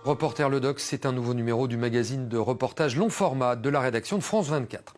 Reporter Le Doc, c'est un nouveau numéro du magazine de reportage long format de la rédaction de France 24.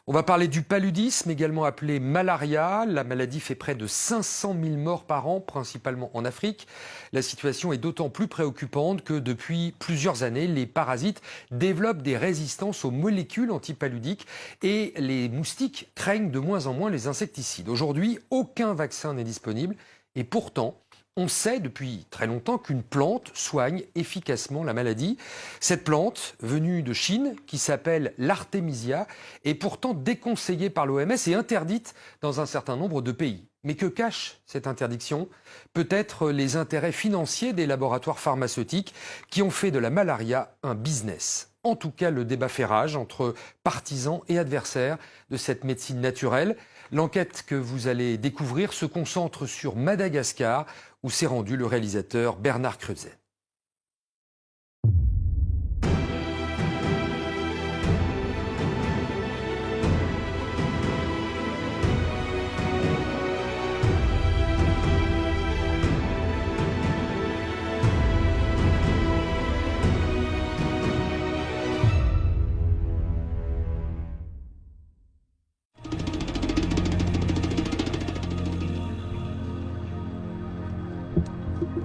On va parler du paludisme, également appelé malaria. La maladie fait près de 500 000 morts par an, principalement en Afrique. La situation est d'autant plus préoccupante que depuis plusieurs années, les parasites développent des résistances aux molécules antipaludiques et les moustiques craignent de moins en moins les insecticides. Aujourd'hui, aucun vaccin n'est disponible et pourtant, on sait depuis très longtemps qu'une plante soigne efficacement la maladie. Cette plante, venue de Chine, qui s'appelle l'artémisia, est pourtant déconseillée par l'OMS et interdite dans un certain nombre de pays. Mais que cache cette interdiction? Peut-être les intérêts financiers des laboratoires pharmaceutiques qui ont fait de la malaria un business. En tout cas, le débat fait rage entre partisans et adversaires de cette médecine naturelle. L'enquête que vous allez découvrir se concentre sur Madagascar, où s'est rendu le réalisateur Bernard Creuset.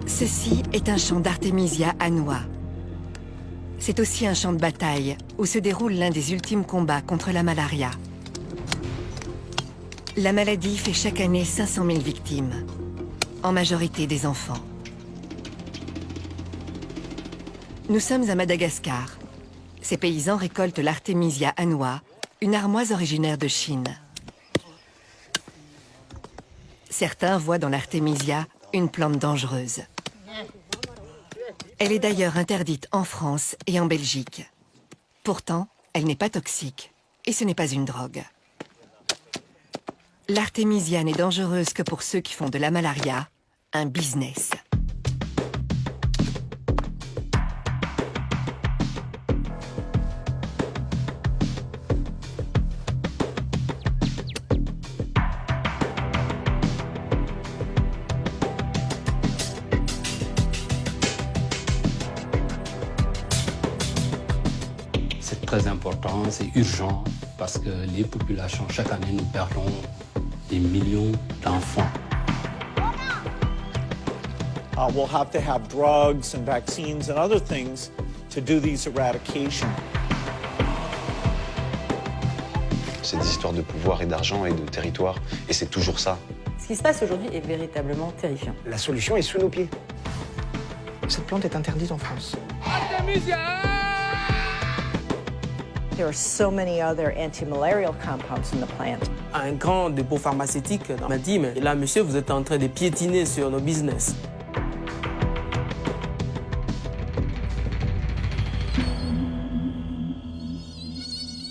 Ceci est un champ d'Artémisia à Noix. C'est aussi un champ de bataille où se déroule l'un des ultimes combats contre la malaria. La maladie fait chaque année 500 000 victimes, en majorité des enfants. Nous sommes à Madagascar. Ces paysans récoltent l'Artémisia à Noix, une armoise originaire de Chine. Certains voient dans l'Artémisia une plante dangereuse. Elle est d'ailleurs interdite en France et en Belgique. Pourtant, elle n'est pas toxique et ce n'est pas une drogue. L'artémisia n'est dangereuse que pour ceux qui font de la malaria un business. C'est très important, c'est urgent, parce que les populations, chaque année, nous perdons des millions d'enfants. We'll have to have drugs and vaccines and other things to do these eradication. C'est des histoires de pouvoir et d'argent et de territoire, et c'est toujours ça. Ce qui se passe aujourd'hui est véritablement terrifiant. La solution est sous nos pieds. Cette plante est interdite en France. There are so many other anti-malarial compounds in the plant. Un grand dépôt pharmaceutique m'a dit, mais là, monsieur, vous êtes en train de piétiner sur nos business.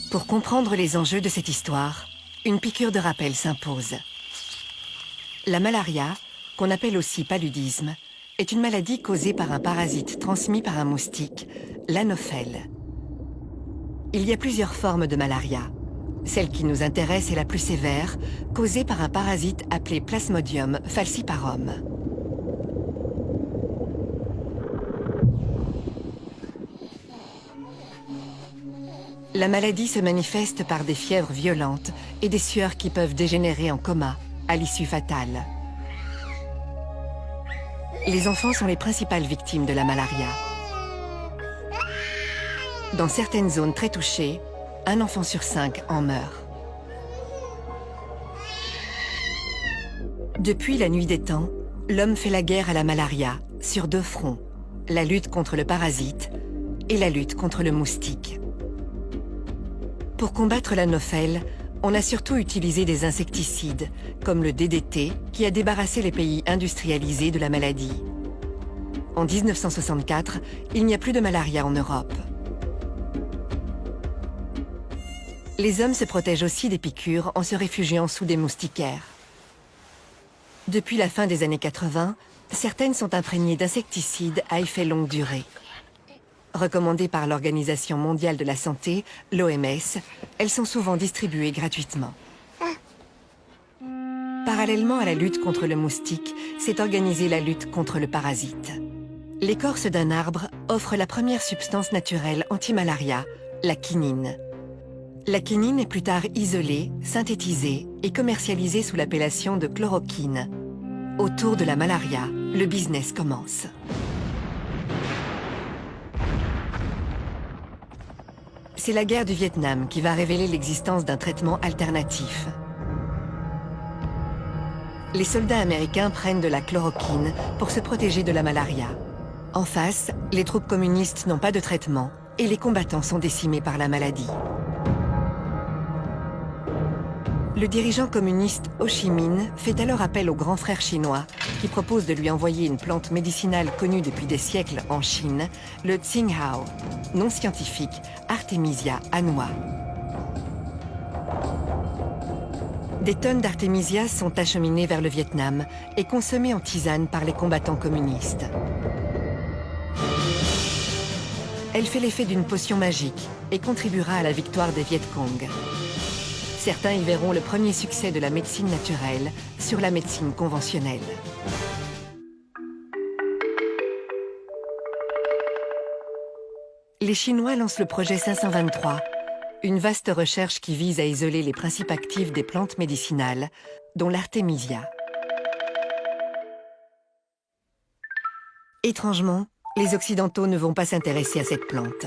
Pour comprendre les enjeux de cette histoire, une piqûre de rappel s'impose. La malaria, qu'on appelle aussi paludisme, est une maladie causée par un parasite transmis par un moustique, l'anophèle. Il y a plusieurs formes de malaria. Celle qui nous intéresse est la plus sévère, causée par un parasite appelé Plasmodium falciparum. La maladie se manifeste par des fièvres violentes et des sueurs qui peuvent dégénérer en coma, à l'issue fatale. Les enfants sont les principales victimes de la malaria. Dans certaines zones très touchées, un enfant sur 5 en meurt. Depuis la nuit des temps, l'homme fait la guerre à la malaria sur deux fronts, la lutte contre le parasite et la lutte contre le moustique. Pour combattre l'anophèle, on a surtout utilisé des insecticides, comme le DDT, qui a débarrassé les pays industrialisés de la maladie. En 1964, il n'y a plus de malaria en Europe. Les hommes se protègent aussi des piqûres en se réfugiant sous des moustiquaires. Depuis la fin des années 80, certaines sont imprégnées d'insecticides à effet longue durée. Recommandées par l'Organisation mondiale de la santé, l'OMS, elles sont souvent distribuées gratuitement. Parallèlement à la lutte contre le moustique, s'est organisée la lutte contre le parasite. L'écorce d'un arbre offre la première substance naturelle anti-malaria, la quinine. La quinine est plus tard isolée, synthétisée et commercialisée sous l'appellation de chloroquine. Autour de la malaria, le business commence. C'est la guerre du Vietnam qui va révéler l'existence d'un traitement alternatif. Les soldats américains prennent de la chloroquine pour se protéger de la malaria. En face, les troupes communistes n'ont pas de traitement et les combattants sont décimés par la maladie. Le dirigeant communiste Ho Chi Minh fait alors appel au grand frère chinois qui propose de lui envoyer une plante médicinale connue depuis des siècles en Chine, le Tsing-Hao, nom scientifique Artemisia annua. Des tonnes d'Artemisia sont acheminées vers le Vietnam et consommées en tisane par les combattants communistes. Elle fait l'effet d'une potion magique et contribuera à la victoire des Viet Cong. Certains y verront le premier succès de la médecine naturelle sur la médecine conventionnelle. Les Chinois lancent le projet 523, une vaste recherche qui vise à isoler les principes actifs des plantes médicinales, dont l'artémisia. Étrangement, les Occidentaux ne vont pas s'intéresser à cette plante.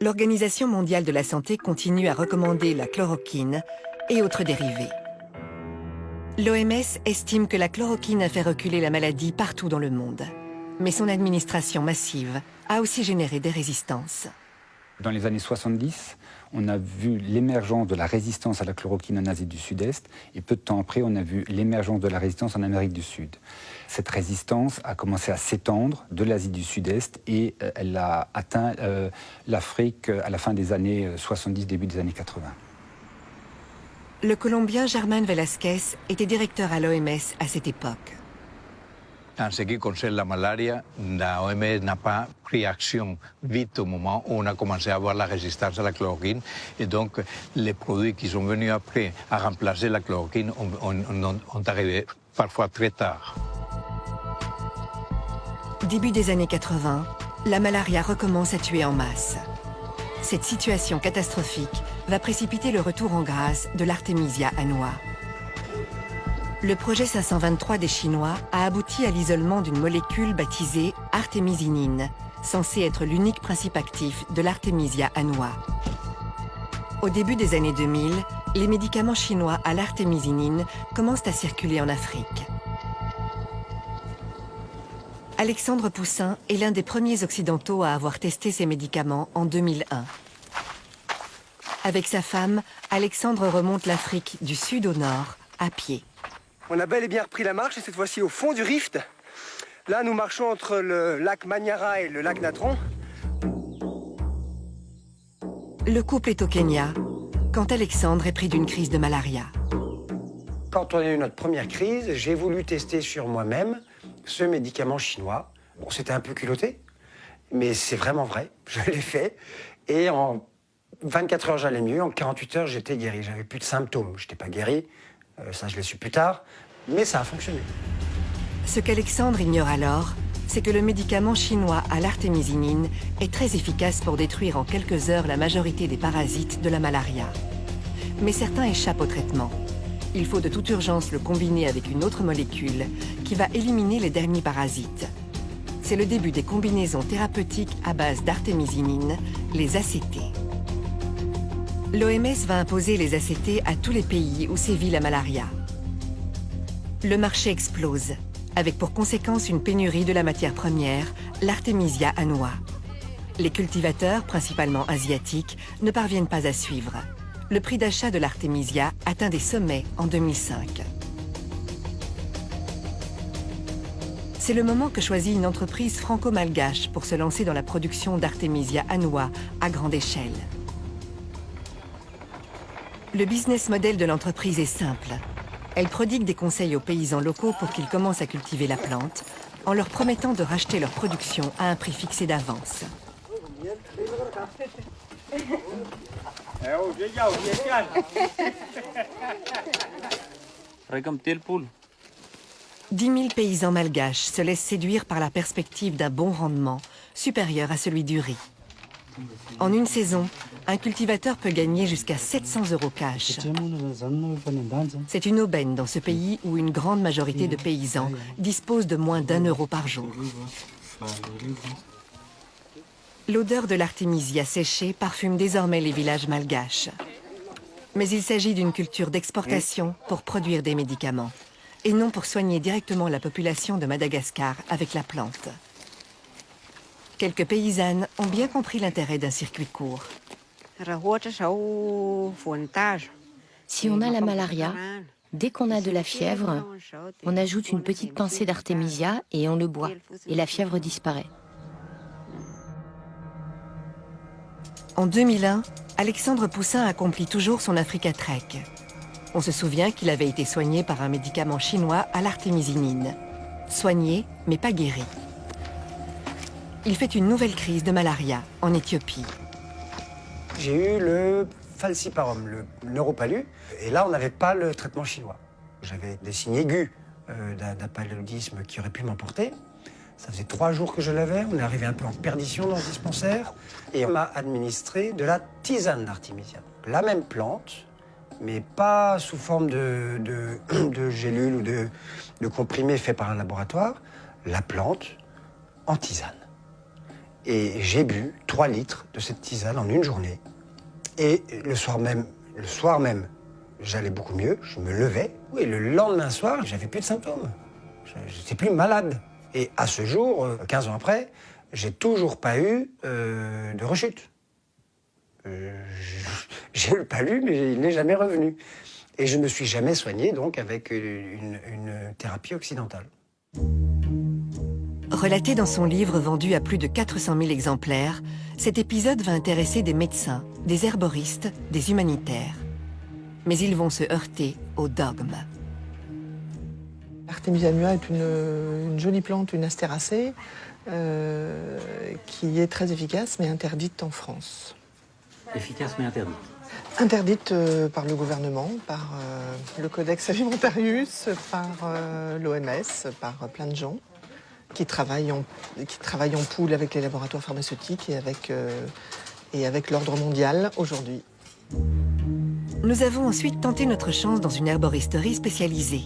L'Organisation mondiale de la santé continue à recommander la chloroquine et autres dérivés. L'OMS estime que la chloroquine a fait reculer la maladie partout dans le monde. Mais son administration massive a aussi généré des résistances. Dans les années 70, on a vu l'émergence de la résistance à la chloroquine en Asie du Sud-Est et peu de temps après, on a vu l'émergence de la résistance en Amérique du Sud. Cette résistance a commencé à s'étendre de l'Asie du Sud-Est et elle a atteint l'Afrique à la fin des années 70, début des années 80. Le Colombien Germán Velázquez était directeur à l'OMS à cette époque. En ce qui concerne la malaria, la OMS n'a pas pris action vite au moment où on a commencé à avoir la résistance à la chloroquine. Et donc, les produits qui sont venus après à remplacer la chloroquine ont arrivé parfois très tard. Début des années 80, la malaria recommence à tuer en masse. Cette situation catastrophique va précipiter le retour en grâce de l'Artemisia annua. Le projet 523 des Chinois a abouti à l'isolement d'une molécule baptisée artémisinine, censée être l'unique principe actif de l'Artemisia annua. Au début des années 2000, les médicaments chinois à l'artémisinine commencent à circuler en Afrique. Alexandre Poussin est l'un des premiers occidentaux à avoir testé ces médicaments en 2001. Avec sa femme, Alexandre remonte l'Afrique du sud au nord, à pied. On a bel et bien repris la marche et cette fois-ci au fond du rift. Là, nous marchons entre le lac Manyara et le lac Natron. Le couple est au Kenya, quand Alexandre est pris d'une crise de malaria. Quand on a eu notre première crise, j'ai voulu tester sur moi-même ce médicament chinois. Bon, c'était un peu culotté, mais c'est vraiment vrai. Je l'ai fait et en 24 heures, j'allais mieux. En 48 heures, j'étais guéri. J'avais plus de symptômes. Je n'étais pas guéri. Ça, je l'ai su plus tard, mais ça a fonctionné. Ce qu'Alexandre ignore alors, c'est que le médicament chinois à l'artémisinine est très efficace pour détruire en quelques heures la majorité des parasites de la malaria. Mais certains échappent au traitement. Il faut de toute urgence le combiner avec une autre molécule qui va éliminer les derniers parasites. C'est le début des combinaisons thérapeutiques à base d'artémisinine, les ACT. L'OMS va imposer les ACT à tous les pays où sévit la malaria. Le marché explose, avec pour conséquence une pénurie de la matière première, l'Artemisia annua. Les cultivateurs, principalement asiatiques, ne parviennent pas à suivre. Le prix d'achat de l'Artemisia atteint des sommets en 2005. C'est le moment que choisit une entreprise franco-malgache pour se lancer dans la production d'Artemisia annua à grande échelle. Le business model de l'entreprise est simple. Elle prodigue des conseils aux paysans locaux pour qu'ils commencent à cultiver la plante, en leur promettant de racheter leur production à un prix fixé d'avance. 10 000 paysans malgaches se laissent séduire par la perspective d'un bon rendement, supérieur à celui du riz. En une saison, un cultivateur peut gagner jusqu'à 700 € cash. C'est une aubaine dans ce pays où une grande majorité de paysans disposent de moins d'1 € par jour. L'odeur de l'artémisia séchée parfume désormais les villages malgaches. Mais il s'agit d'une culture d'exportation pour produire des médicaments, et non pour soigner directement la population de Madagascar avec la plante. Quelques paysannes ont bien compris l'intérêt d'un circuit court. Si on a la malaria, dès qu'on a de la fièvre, on ajoute une petite pincée d'artémisia et on le boit, et la fièvre disparaît. En 2001, Alexandre Poussin accomplit toujours son Africa Trek. On se souvient qu'il avait été soigné par un médicament chinois à l'artémisinine. Soigné, mais pas guéri. Il fait une nouvelle crise de malaria en Éthiopie. J'ai eu le falciparum, le neuropalu, et là on n'avait pas le traitement chinois. J'avais des signes aigus d'un paludisme qui aurait pu m'emporter. Ça faisait 3 jours que je l'avais, on est arrivé un peu en perdition dans ce dispensaire, et on m'a administré de la tisane d'artémisia. La même plante, mais pas sous forme de gélules ou de comprimés faits par un laboratoire, la plante en tisane. Et j'ai bu 3 litres de cette tisane en une journée. Et le soir même, j'allais beaucoup mieux, je me levais. Et le lendemain soir, j'avais plus de symptômes. Je n'étais plus malade. Et à ce jour, 15 ans après, j'ai toujours pas eu de rechute. J'ai eu le palu, mais il n'est jamais revenu. Et je ne me suis jamais soigné donc avec une thérapie occidentale. Relaté dans son livre vendu à plus de 400 000 exemplaires, cet épisode va intéresser des médecins, des herboristes, des humanitaires. Mais ils vont se heurter au dogme. L'artémisia annua est une jolie plante, une astéracée, qui est très efficace mais interdite en France. Efficace mais interdite. Interdite par le gouvernement, par le Codex Alimentarius, par l'OMS, par plein de gens qui travaillent en poule avec les laboratoires pharmaceutiques et avec l'ordre mondial aujourd'hui. Nous avons ensuite tenté notre chance dans une herboristerie spécialisée.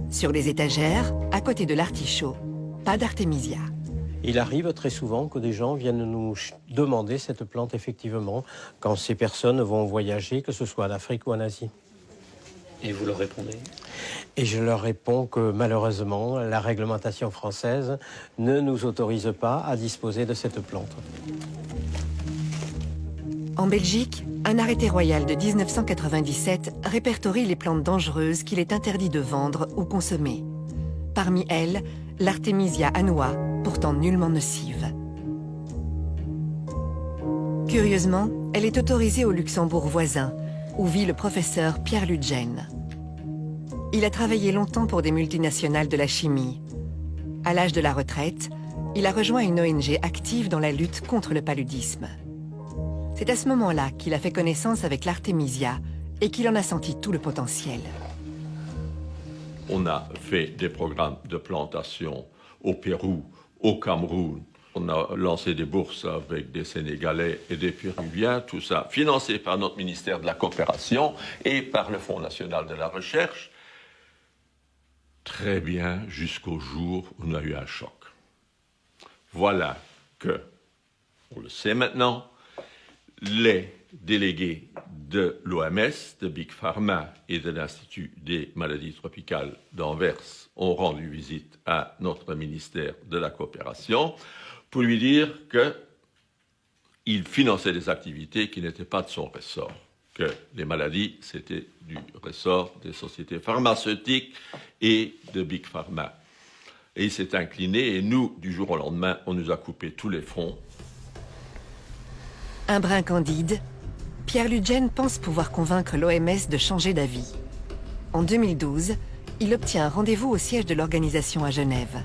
Sur les étagères, à côté de l'artichaut, pas d'artémisia. Il arrive très souvent que des gens viennent nous demander cette plante, effectivement, quand ces personnes vont voyager, que ce soit en Afrique ou en Asie. Et vous leur répondez? Et je leur réponds que malheureusement, la réglementation française ne nous autorise pas à disposer de cette plante. En Belgique, un arrêté royal de 1997 répertorie les plantes dangereuses qu'il est interdit de vendre ou consommer. Parmi elles, l'artémisia annua, pourtant nullement nocive. Curieusement, elle est autorisée au Luxembourg voisin, où vit le professeur Pierre Ludgen. Il a travaillé longtemps pour des multinationales de la chimie. À l'âge de la retraite, il a rejoint une ONG active dans la lutte contre le paludisme. C'est à ce moment-là qu'il a fait connaissance avec l'artémisia et qu'il en a senti tout le potentiel. On a fait des programmes de plantation au Pérou, au Cameroun. On a lancé des bourses avec des Sénégalais et des Péruviens, tout ça financé par notre ministère de la Coopération et par le Fonds national de la Recherche. Très bien, jusqu'au jour où on a eu un choc. Voilà que, on le sait maintenant, les délégués de l'OMS, de Big Pharma et de l'Institut des maladies tropicales d'Anvers ont rendu visite à notre ministère de la Coopération pour lui dire qu'il finançait des activités qui n'étaient pas de son ressort, que les maladies, c'était du ressort des sociétés pharmaceutiques et de Big Pharma. Et il s'est incliné et nous, du jour au lendemain, on nous a coupé tous les fonds. Un brin candide, Pierre Ludgen pense pouvoir convaincre l'OMS de changer d'avis. En 2012, il obtient un rendez-vous au siège de l'organisation à Genève.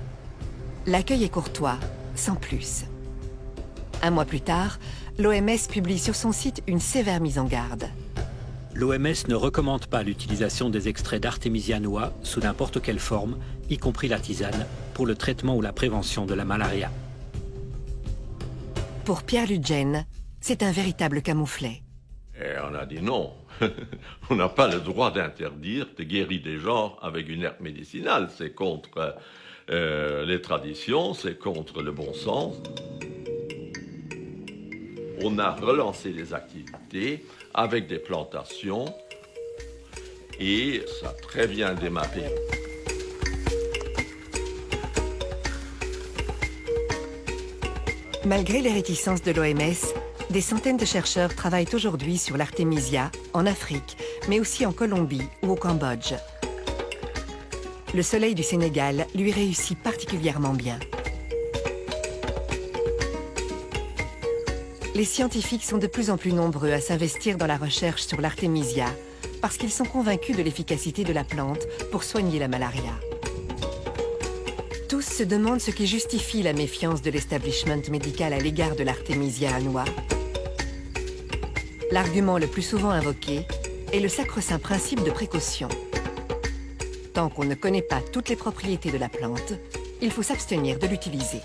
L'accueil est courtois, sans plus. Un mois plus tard, l'OMS publie sur son site une sévère mise en garde. l'OMS ne recommande pas l'utilisation des extraits d'Artemisia annua sous n'importe quelle forme, y compris la tisane, pour le traitement ou la prévention de la malaria. Pour Pierre Ludgen, c'est un véritable camouflet. Et on a dit non. On n'a pas le droit d'interdire de guérir des gens avec une herbe médicinale. C'est contre les traditions, c'est contre le bon sens. On a relancé des activités avec des plantations et ça a très bien démarré. Malgré les réticences de l'OMS, des centaines de chercheurs travaillent aujourd'hui sur l'artémisia en Afrique, mais aussi en Colombie ou au Cambodge. Le soleil du Sénégal lui réussit particulièrement bien. Les scientifiques sont de plus en plus nombreux à s'investir dans la recherche sur l'artémisia parce qu'ils sont convaincus de l'efficacité de la plante pour soigner la malaria. Tous se demandent ce qui justifie la méfiance de l'establishment médical à l'égard de l'artémisia annua. L'argument le plus souvent invoqué est le sacro-saint principe de précaution. Tant qu'on ne connaît pas toutes les propriétés de la plante, il faut s'abstenir de l'utiliser.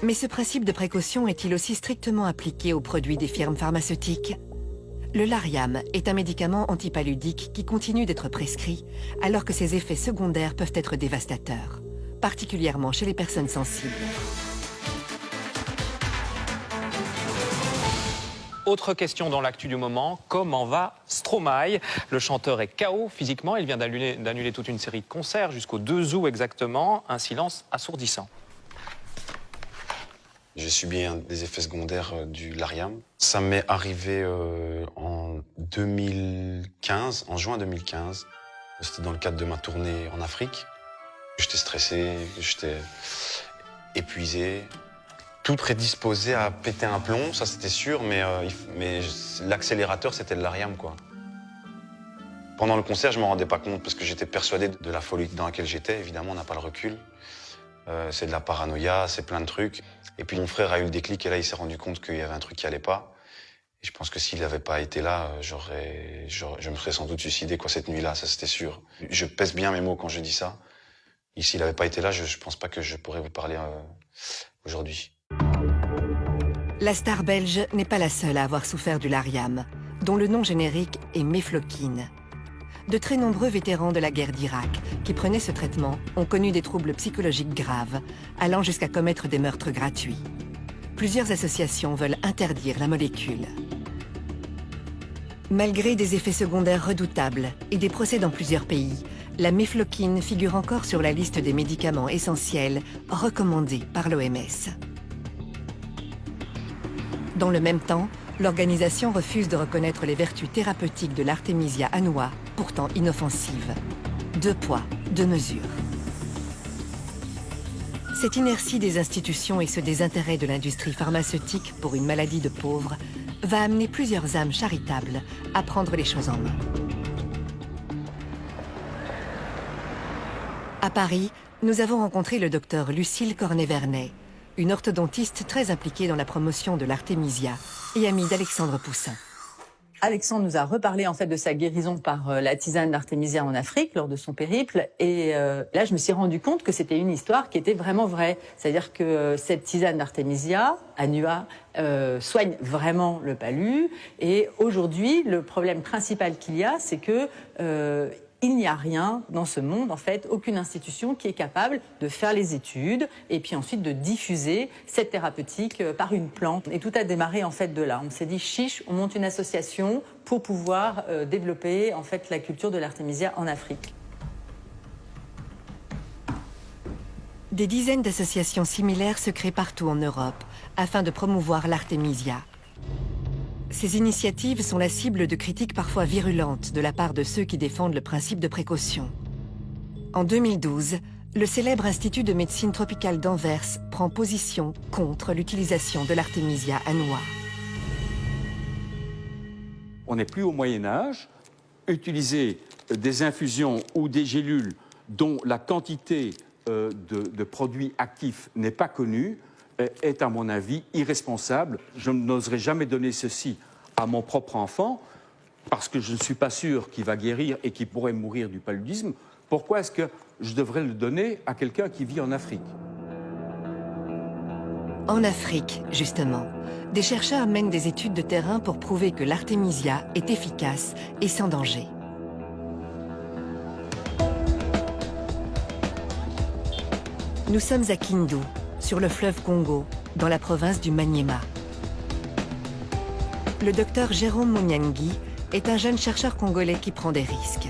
Mais ce principe de précaution est-il aussi strictement appliqué aux produits des firmes pharmaceutiques? Le Lariam est un médicament antipaludique qui continue d'être prescrit, alors que ses effets secondaires peuvent être dévastateurs, particulièrement chez les personnes sensibles. Autre question dans l'actu du moment, comment va Stromae? Le chanteur est KO physiquement, il vient d'annuler toute une série de concerts jusqu'au 2 août exactement, un silence assourdissant. J'ai subi des effets secondaires du Lariam. Ça m'est arrivé en 2015, en juin 2015. C'était dans le cadre de ma tournée en Afrique. J'étais stressé, j'étais épuisé. Tout prédisposé à péter un plomb, ça c'était sûr, mais l'accélérateur c'était le Lariam, quoi. Pendant le concert, je ne m'en rendais pas compte parce que j'étais persuadé de la folie dans laquelle j'étais. Évidemment, on n'a pas le recul. C'est de la paranoïa, c'est plein de trucs. Et puis mon frère a eu le déclic et là il s'est rendu compte qu'il y avait un truc qui allait pas. Et je pense que s'il n'avait pas été là, je me serais sans doute suicidé quoi cette nuit-là, ça c'était sûr. Je pèse bien mes mots quand je dis ça. Et s'il n'avait pas été là, je pense pas que je pourrais vous parler aujourd'hui. La star belge n'est pas la seule à avoir souffert du Lariam, dont le nom générique est Mefloquine. De très nombreux vétérans de la guerre d'Irak qui prenaient ce traitement ont connu des troubles psychologiques graves, allant jusqu'à commettre des meurtres gratuits. Plusieurs associations veulent interdire la molécule. Malgré des effets secondaires redoutables et des procès dans plusieurs pays, la mefloquine figure encore sur la liste des médicaments essentiels recommandés par l'OMS. Dans le même temps, l'organisation refuse de reconnaître les vertus thérapeutiques de l'artémisia annua, pourtant inoffensive. 2 poids, 2 mesures. Cette inertie des institutions et ce désintérêt de l'industrie pharmaceutique pour une maladie de pauvres va amener plusieurs âmes charitables à prendre les choses en main. À Paris, nous avons rencontré le docteur Lucille Cornet-Vernet, une orthodontiste très impliquée dans la promotion de l'artémisia et amie d'Alexandre Poussin. Alexandre nous a reparlé en fait de sa guérison par la tisane d'artémisia en Afrique lors de son périple. Et là, je me suis rendu compte que c'était une histoire qui était vraiment vraie. C'est-à-dire que cette tisane d'artémisia annua soigne vraiment le palu. Et aujourd'hui, le problème principal qu'il y a, c'est que il n'y a rien dans ce monde, en fait, aucune institution qui est capable de faire les études et puis ensuite de diffuser cette thérapeutique par une plante. Et tout a démarré en fait de là. On s'est dit chiche, on monte une association pour pouvoir développer en fait la culture de l'artémisia en Afrique. Des dizaines d'associations similaires se créent partout en Europe afin de promouvoir l'artémisia. Ces initiatives sont la cible de critiques parfois virulentes de la part de ceux qui défendent le principe de précaution. En 2012, le célèbre Institut de médecine tropicale d'Anvers prend position contre l'utilisation de l'artémisia annua. On n'est plus au Moyen-Âge. Utiliser des infusions ou des gélules dont la quantité de produits actifs n'est pas connue est, à mon avis, irresponsable. Je n'oserais jamais donner ceci à mon propre enfant, parce que je ne suis pas sûr qu'il va guérir et qu'il pourrait mourir du paludisme, pourquoi est-ce que je devrais le donner à quelqu'un qui vit en Afrique? En Afrique, justement, des chercheurs mènent des études de terrain pour prouver que l'artémisia est efficace et sans danger. Nous sommes à Kindu, sur le fleuve Congo, dans la province du Maniema. Le docteur Jérôme Munyangi est un jeune chercheur congolais qui prend des risques.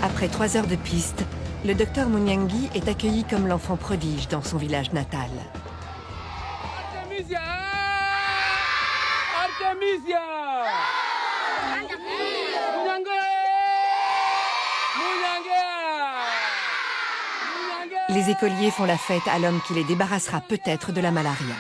Après 3 heures de piste, le docteur Munyangi est accueilli comme l'enfant prodige dans son village natal. Artemisia! Artemisia! Les écoliers font la fête à l'homme qui les débarrassera peut-être de la malaria.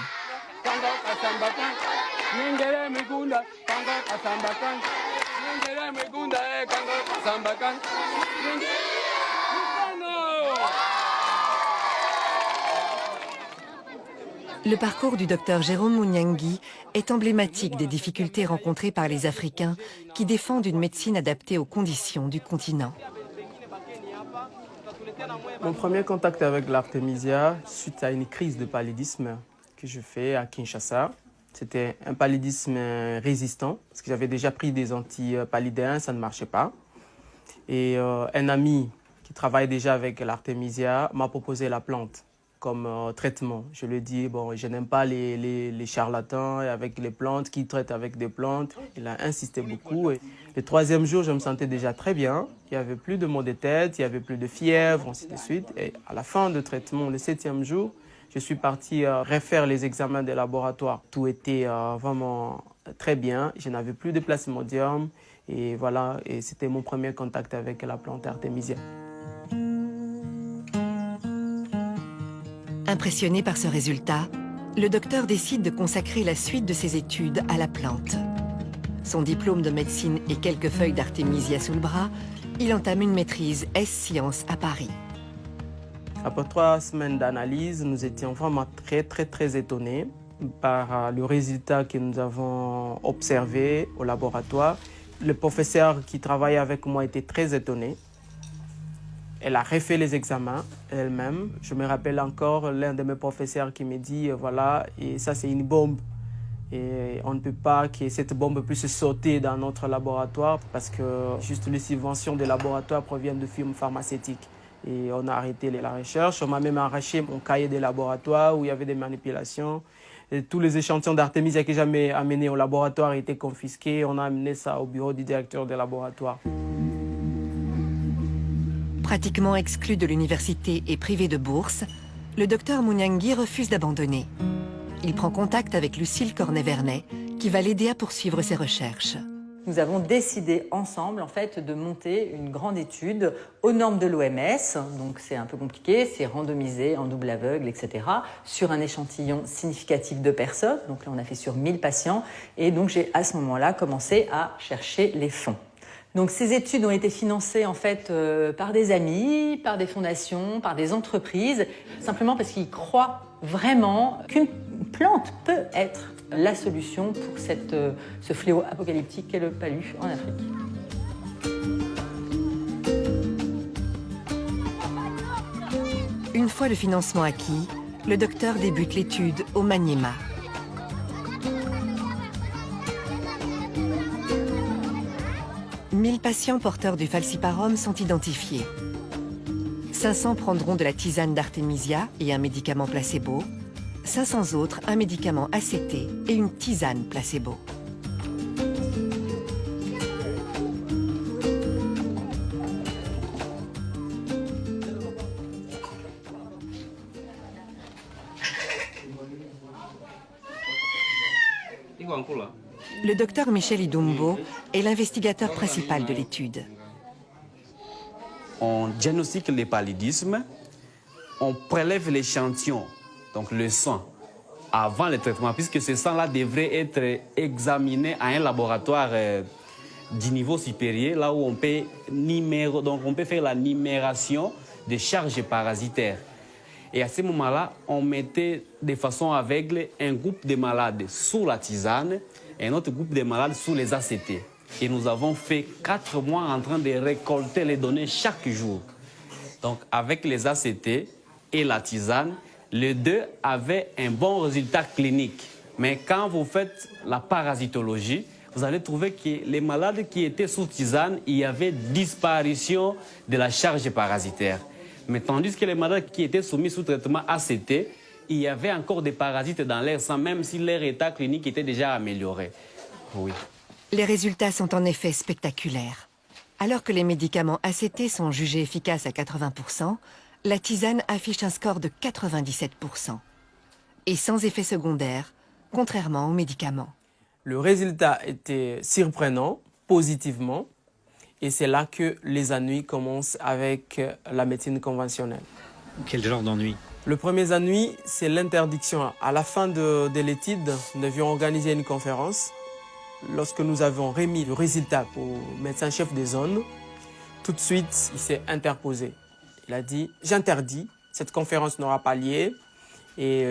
Le parcours du docteur Jérôme Munyangi est emblématique des difficultés rencontrées par les Africains qui défendent une médecine adaptée aux conditions du continent. Mon premier contact avec l'artémisia, suite à une crise de paludisme que je fais à Kinshasa, c'était un paludisme résistant, parce que j'avais déjà pris des antipaludéens, ça ne marchait pas. Et un ami qui travaille déjà avec l'artémisia m'a proposé la plante comme traitement. Je lui ai dit, bon, je n'aime pas les charlatans avec les plantes qui traitent avec des plantes. Il a insisté beaucoup. Et le 3e jour, je me sentais déjà très bien. Il n'y avait plus de maux de tête, il n'y avait plus de fièvre, ainsi de suite. Et à la fin du traitement, le 7e jour, je suis parti refaire les examens de laboratoire. Tout était vraiment très bien. Je n'avais plus de plasmodium. Et voilà, et c'était mon premier contact avec la plante artémisia. Impressionné par ce résultat, le docteur décide de consacrer la suite de ses études à la plante. Son diplôme de médecine et quelques feuilles d'artémisia sous le bras, il entame une maîtrise S-Sciences à Paris. Après 3 semaines d'analyse, nous étions vraiment très étonnés par le résultat que nous avons observé au laboratoire. Le professeur qui travaillait avec moi était très étonné. Elle a refait les examens elle-même. Je me rappelle encore l'un de mes professeurs qui me dit, voilà, et ça c'est une bombe. Et on ne peut pas que cette bombe puisse sauter dans notre laboratoire parce que juste les subventions des laboratoires proviennent de firmes pharmaceutiques. Et on a arrêté la recherche. On m'a même arraché mon cahier de laboratoire où il y avait des manipulations. Et tous les échantillons d'artémisia que j'avais amenés au laboratoire étaient confisqués. On a amené ça au bureau du directeur des laboratoires. Pratiquement exclu de l'université et privé de bourse, le docteur Munyangi refuse d'abandonner. Il prend contact avec Lucille Cornet-Vernet, qui va l'aider à poursuivre ses recherches. Nous avons décidé ensemble en fait, de monter une grande étude aux normes de l'OMS. Donc c'est un peu compliqué, c'est randomisé en double aveugle, etc. sur un échantillon significatif de personnes. Donc là on a fait sur 1000 patients. Et donc j'ai à ce moment-là commencé à chercher les fonds. Donc ces études ont été financées en fait par des amis, par des fondations, par des entreprises, simplement parce qu'ils croient vraiment qu'une plante peut être la solution pour ce fléau apocalyptique qu'est le palu en Afrique. Une fois le financement acquis, le docteur débute l'étude au Maniema. Mille patients porteurs du falciparum sont identifiés. 500 prendront de la tisane d'artémisia et un médicament placebo. 500 autres, un médicament ACT et une tisane placebo. Le docteur Michel Idumbo est l'investigateur principal de l'étude. On diagnostique le paludisme, on prélève l'échantillon, donc le sang, avant le traitement, puisque ce sang-là devrait être examiné à un laboratoire du niveau supérieur, là où on peut, donc on peut faire la numération des charges parasitaires. Et à ce moment-là, on mettait de façon aveugle un groupe de malades sous la tisane et un autre groupe de malades sous les ACT. Et nous avons fait 4 mois en train de récolter les données chaque jour. Donc avec les ACT et la tisane, les deux avaient un bon résultat clinique. Mais quand vous faites la parasitologie, vous allez trouver que les malades qui étaient sous tisane, il y avait disparition de la charge parasitaire. Mais tandis que les malades qui étaient soumis sous traitement ACT, il y avait encore des parasites dans l'air sang, même si leur état clinique était déjà amélioré. Oui. Les résultats sont en effet spectaculaires. Alors que les médicaments ACT sont jugés efficaces à 80%, la tisane affiche un score de 97%. Et sans effet secondaire, contrairement aux médicaments. Le résultat était surprenant, positivement, et c'est là que les ennuis commencent avec la médecine conventionnelle. Quel genre d'ennui? Le premier ennui, c'est l'interdiction. À la fin de l'étude, nous devions organiser une conférence. Lorsque nous avons remis le résultat au médecin-chef des zones, tout de suite, il s'est interposé. Il a dit « J'interdis, cette conférence n'aura pas lieu et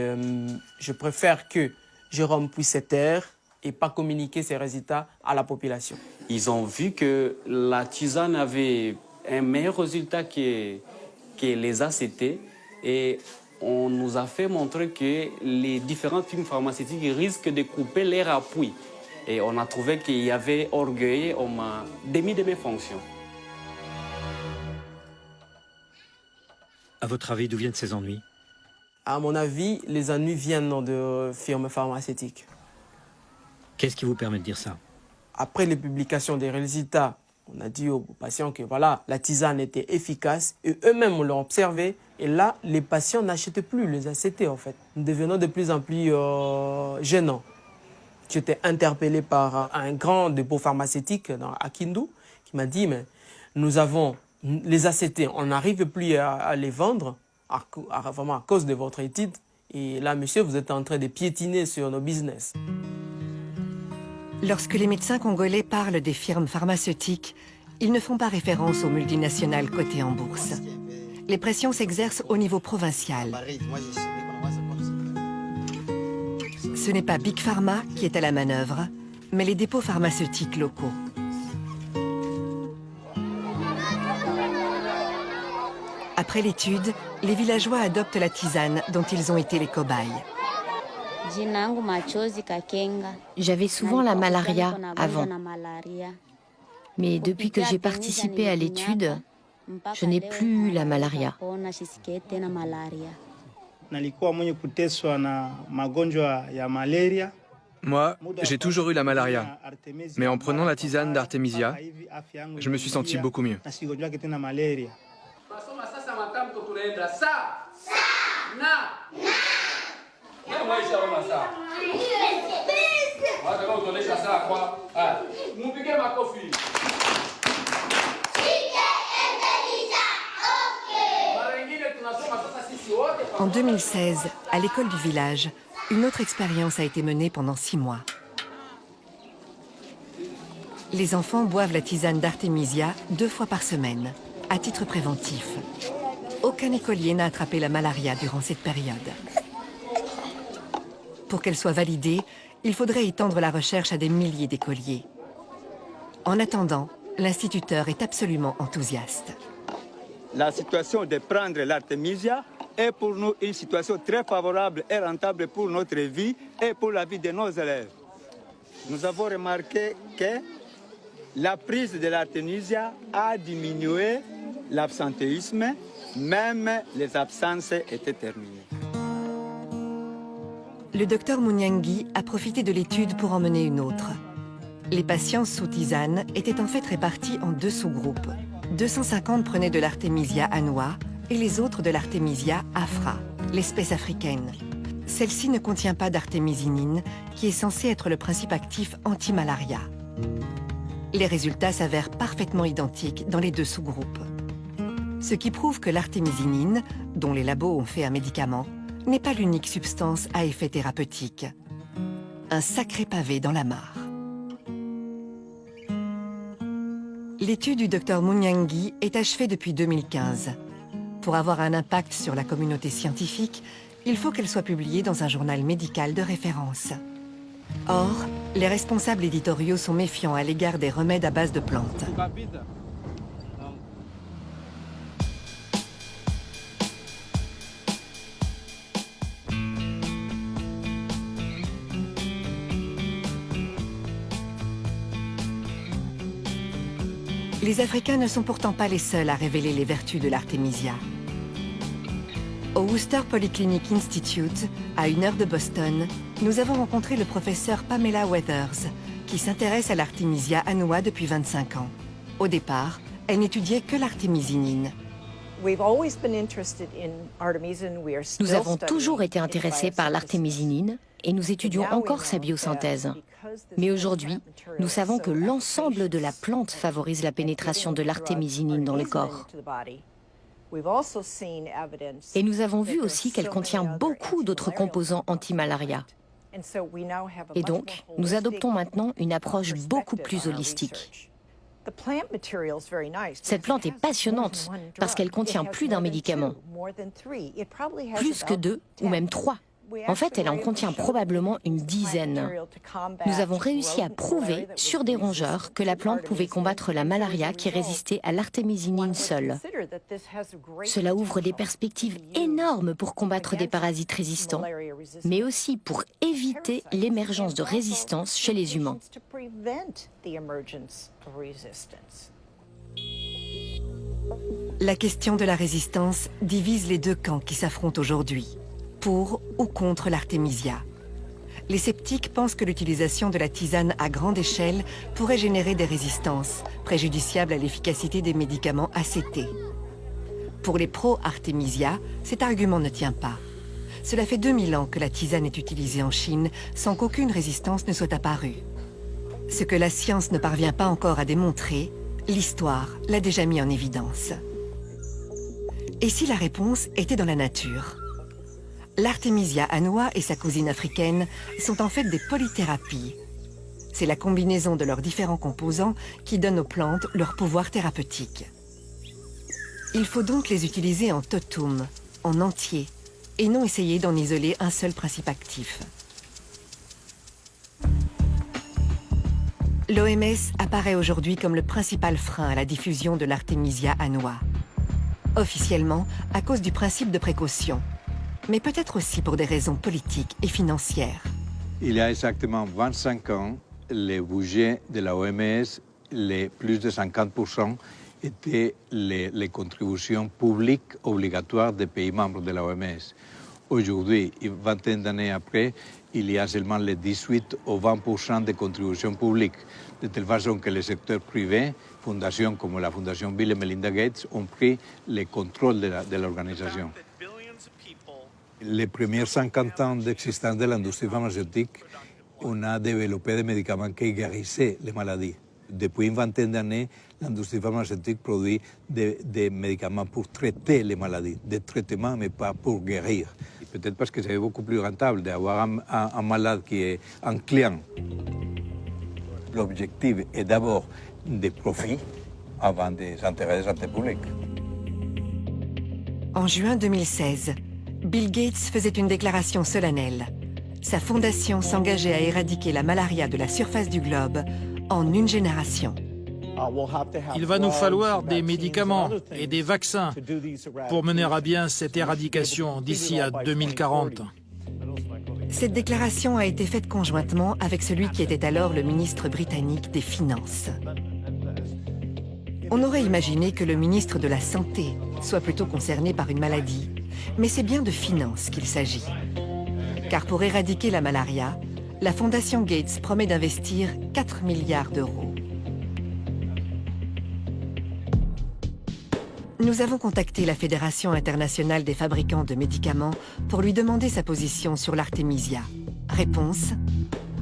je préfère que Jérôme puisse se taire et pas communiquer ses résultats à la population. » Ils ont vu que la tisane avait un meilleur résultat que les ACT et on nous a fait montrer que les différentes firmes pharmaceutiques risquent de couper leur appui. Et on a trouvé qu'il y avait orgueil, on m'a démis de mes fonctions. À votre avis, d'où viennent ces ennuis? À mon avis, les ennuis viennent de firmes pharmaceutiques. Qu'est-ce qui vous permet de dire ça? Après les publications des résultats, on a dit aux patients que voilà, la tisane était efficace et eux-mêmes l'ont observé. Et là, les patients n'achètent plus les ACT en fait. Nous devenons de plus en plus gênants. J'étais interpellé par un grand dépôt pharmaceutique à Kindu qui m'a dit mais nous avons les ACT, on n'arrive plus à les vendre vraiment à cause de votre étude. Et là, monsieur, vous êtes en train de piétiner sur nos business. Lorsque les médecins congolais parlent des firmes pharmaceutiques, ils ne font pas référence aux multinationales cotées en bourse. Les pressions s'exercent au niveau provincial. Ce n'est pas Big Pharma qui est à la manœuvre, mais les dépôts pharmaceutiques locaux. Après l'étude, les villageois adoptent la tisane dont ils ont été les cobayes. J'avais souvent la malaria avant. Mais depuis que j'ai participé à l'étude, je n'ai plus la malaria. Moi, j'ai toujours eu la malaria. Mais en prenant la tisane d'Artemisia, je me suis senti beaucoup mieux. En 2016, à l'école du village, une autre expérience a été menée pendant 6 mois. Les enfants boivent la tisane d'Artemisia 2 fois par semaine, à titre préventif. Aucun écolier n'a attrapé la malaria durant cette période. Pour qu'elle soit validée, il faudrait étendre la recherche à des milliers d'écoliers. En attendant, l'instituteur est absolument enthousiaste. La situation de prendre l'Artemisia est pour nous une situation très favorable et rentable pour notre vie et pour la vie de nos élèves. Nous avons remarqué que la prise de l'Artemisia a diminué l'absentéisme, même les absences étaient terminées. Le docteur Munyangi a profité de l'étude pour en mener une autre. Les patients sous tisane étaient en fait répartis en 2 sous-groupes. 250 prenaient de l'Artemisia annua et les autres de l'Artemisia afra, l'espèce africaine. Celle-ci ne contient pas d'artémisinine, qui est censée être le principe actif anti-malaria. Les résultats s'avèrent parfaitement identiques dans les 2 sous-groupes. Ce qui prouve que l'artémisinine, dont les labos ont fait un médicament, n'est pas l'unique substance à effet thérapeutique. Un sacré pavé dans la mare. L'étude du Dr Munyangi est achevée depuis 2015. Pour avoir un impact sur la communauté scientifique, il faut qu'elle soit publiée dans un journal médical de référence. Or, les responsables éditoriaux sont méfiants à l'égard des remèdes à base de plantes. Les Africains ne sont pourtant pas les seuls à révéler les vertus de l'artémisia. Au Worcester Polyclinic Institute, à 1 heure de Boston, nous avons rencontré le professeur Pamela Weathers, qui s'intéresse à l'artémisia annua depuis 25 ans. Au départ, elle n'étudiait que l'artémisinine. Nous avons toujours été intéressés par l'artémisinine et nous étudions encore sa biosynthèse. Mais aujourd'hui, nous savons que l'ensemble de la plante favorise la pénétration de l'artémisinine dans le corps. Et nous avons vu aussi qu'elle contient beaucoup d'autres composants anti-malaria. Et donc, nous adoptons maintenant une approche beaucoup plus holistique. Cette plante est passionnante parce qu'elle contient plus d'un médicament, plus que 2 ou même 3. En fait, elle en contient probablement une dizaine. Nous avons réussi à prouver sur des rongeurs que la plante pouvait combattre la malaria qui résistait à l'artémisinine seule. Cela ouvre des perspectives énormes pour combattre des parasites résistants, mais aussi pour éviter l'émergence de résistance chez les humains. La question de la résistance divise les deux camps qui s'affrontent aujourd'hui. Pour ou contre l'artémisia. Les sceptiques pensent que l'utilisation de la tisane à grande échelle pourrait générer des résistances, préjudiciables à l'efficacité des médicaments ACT. Pour les pro-artémisia, cet argument ne tient pas. Cela fait 2000 ans que la tisane est utilisée en Chine sans qu'aucune résistance ne soit apparue. Ce que la science ne parvient pas encore à démontrer, l'histoire l'a déjà mis en évidence. Et si la réponse était dans la nature ? L'artémisia annua et sa cousine africaine sont en fait des polythérapies. C'est la combinaison de leurs différents composants qui donne aux plantes leur pouvoir thérapeutique. Il faut donc les utiliser en totum, en entier, et non essayer d'en isoler un seul principe actif. L'OMS apparaît aujourd'hui comme le principal frein à la diffusion de l'artémisia annua. Officiellement, à cause du principe de précaution, mais peut-être aussi pour des raisons politiques et financières. Il y a exactement 25 ans, le budget de la OMS, plus de 50% étaient les contributions publiques obligatoires des pays membres de la OMS. Aujourd'hui, une vingtaine d'années après, il y a seulement les 18 ou 20% de contributions publiques, de telle façon que le secteur privé, fondations comme la Fondation Bill et Melinda Gates, ont pris le contrôle de l'organisation. Les premiers 50 ans d'existence de l'industrie pharmaceutique, on a développé des médicaments qui guérissaient les maladies. Depuis une vingtaine d'années, l'industrie pharmaceutique produit des médicaments pour traiter les maladies, des traitements mais pas pour guérir. Peut-être parce que c'est beaucoup plus rentable d'avoir un malade qui est un client. L'objectif est d'abord des profits avant des intérêts de santé publique. En juin 2016, Bill Gates faisait une déclaration solennelle. Sa fondation s'engageait à éradiquer la malaria de la surface du globe en une génération. Il va nous falloir des médicaments et des vaccins pour mener à bien cette éradication d'ici à 2040. Cette déclaration a été faite conjointement avec celui qui était alors le ministre britannique des Finances. On aurait imaginé que le ministre de la Santé soit plutôt concerné par une maladie, mais c'est bien de finances qu'il s'agit. Car pour éradiquer la malaria, la Fondation Gates promet d'investir 4 milliards d'euros. Nous avons contacté la Fédération internationale des fabricants de médicaments pour lui demander sa position sur l'artémisia. Réponse :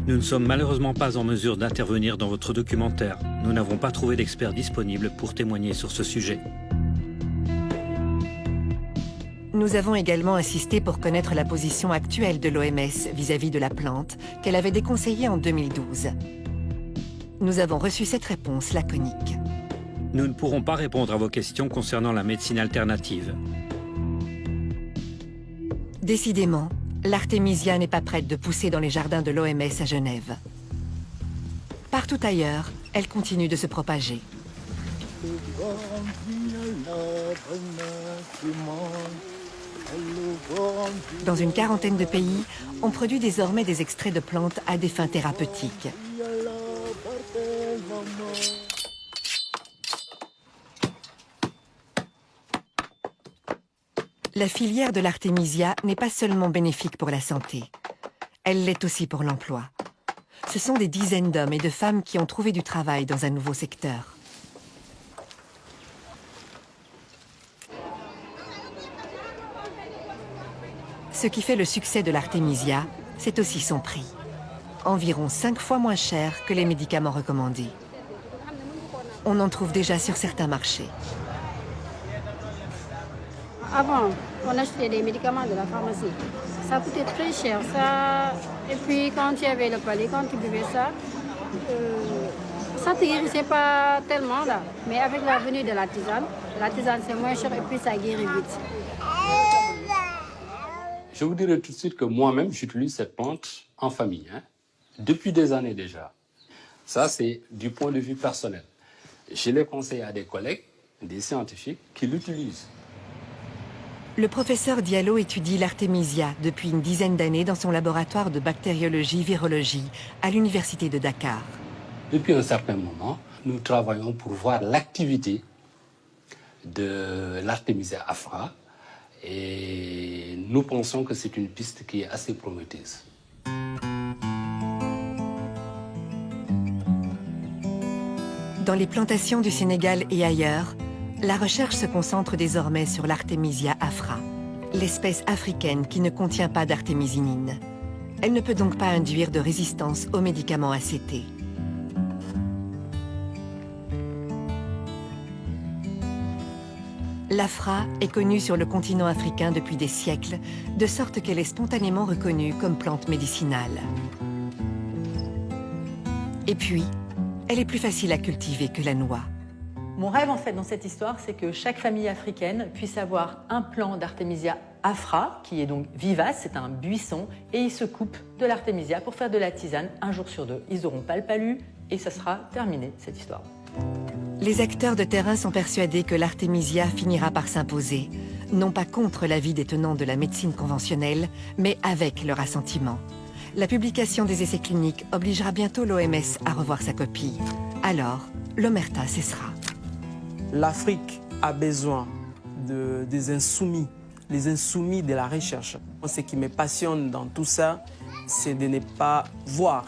Nous ne sommes malheureusement pas en mesure d'intervenir dans votre documentaire. Nous n'avons pas trouvé d'experts disponibles pour témoigner sur ce sujet. Nous avons également insisté pour connaître la position actuelle de l'OMS vis-à-vis de la plante qu'elle avait déconseillée en 2012. Nous avons reçu cette réponse laconique. nous ne pourrons pas répondre à vos questions concernant la médecine alternative. Décidément, l'artémisia n'est pas prête de pousser dans les jardins de l'OMS à Genève. Partout ailleurs, elle continue de se propager. Dans une quarantaine de pays, on produit désormais des extraits de plantes à des fins thérapeutiques. La filière de l'artémisia n'est pas seulement bénéfique pour la santé, elle l'est aussi pour l'emploi. Ce sont des dizaines d'hommes et de femmes qui ont trouvé du travail dans un nouveau secteur. Ce qui fait le succès de l'artémisia, c'est aussi son prix. Environ 5 fois moins cher que les médicaments recommandés. On en trouve déjà sur certains marchés. Avant, on achetait des médicaments de la pharmacie. Ça coûtait très cher. Ça... Et puis quand tu avais le palais, quand tu buvais ça, ça ne te guérissait pas tellement là. Mais avec la venue de la tisane c'est moins cher et puis ça guérit vite. Je vous dirai tout de suite que moi-même, j'utilise cette plante en famille, depuis des années déjà. Ça, c'est du point de vue personnel. Je l'ai conseillé à des collègues, des scientifiques, qui l'utilisent. Le professeur Diallo étudie l'artémisia depuis une dizaine d'années dans son laboratoire de bactériologie-virologie à l'université de Dakar. Depuis un certain moment, nous travaillons pour voir l'activité de l'artémisia afra et nous pensons que c'est une piste qui est assez prometteuse. Dans les plantations du Sénégal et ailleurs, la recherche se concentre désormais sur l'artémisia afra, l'espèce africaine qui ne contient pas d'artémisinine. Elle ne peut donc pas induire de résistance aux médicaments ACT. L'afra est connue sur le continent africain depuis des siècles, de sorte qu'elle est spontanément reconnue comme plante médicinale. Et puis, elle est plus facile à cultiver que la noix. Mon rêve, en fait, dans cette histoire, c'est que chaque famille africaine puisse avoir un plant d'artémisia afra, qui est donc vivace, c'est un buisson, et ils se coupent de l'artémisia pour faire de la tisane un jour sur deux. Ils n'auront pas le palu, et ça sera terminé, cette histoire. Les acteurs de terrain sont persuadés que l'artémisia finira par s'imposer, non pas contre l'avis des tenants de la médecine conventionnelle, mais avec leur assentiment. La publication des essais cliniques obligera bientôt l'OMS à revoir sa copie. Alors, l'omerta cessera. L'Afrique a besoin des insoumis, les insoumis de la recherche. Ce qui me passionne dans tout ça, c'est de ne pas voir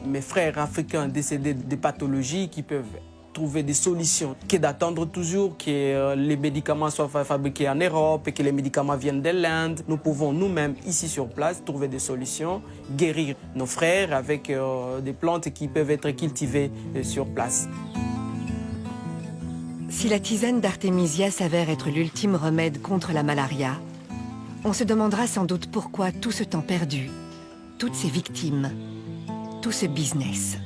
mes frères africains décédés de pathologies qui peuvent trouver des solutions, que d'attendre toujours que les médicaments soient fabriqués en Europe et que les médicaments viennent de l'Inde. Nous pouvons nous-mêmes, ici sur place, trouver des solutions, guérir nos frères avec des plantes qui peuvent être cultivées sur place. Si la tisane d'artémisia s'avère être l'ultime remède contre la malaria, on se demandera sans doute pourquoi tout ce temps perdu, toutes ces victimes, tout ce business.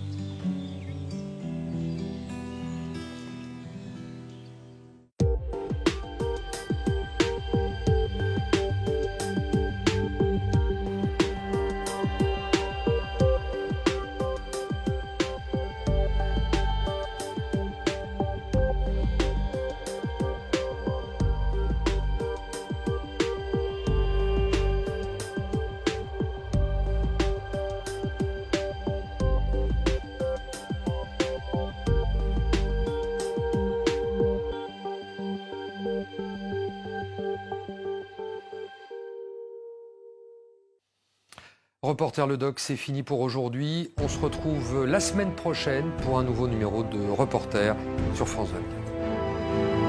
Reporter Le Doc, c'est fini pour aujourd'hui. On se retrouve la semaine prochaine pour un nouveau numéro de Reporter sur France 24.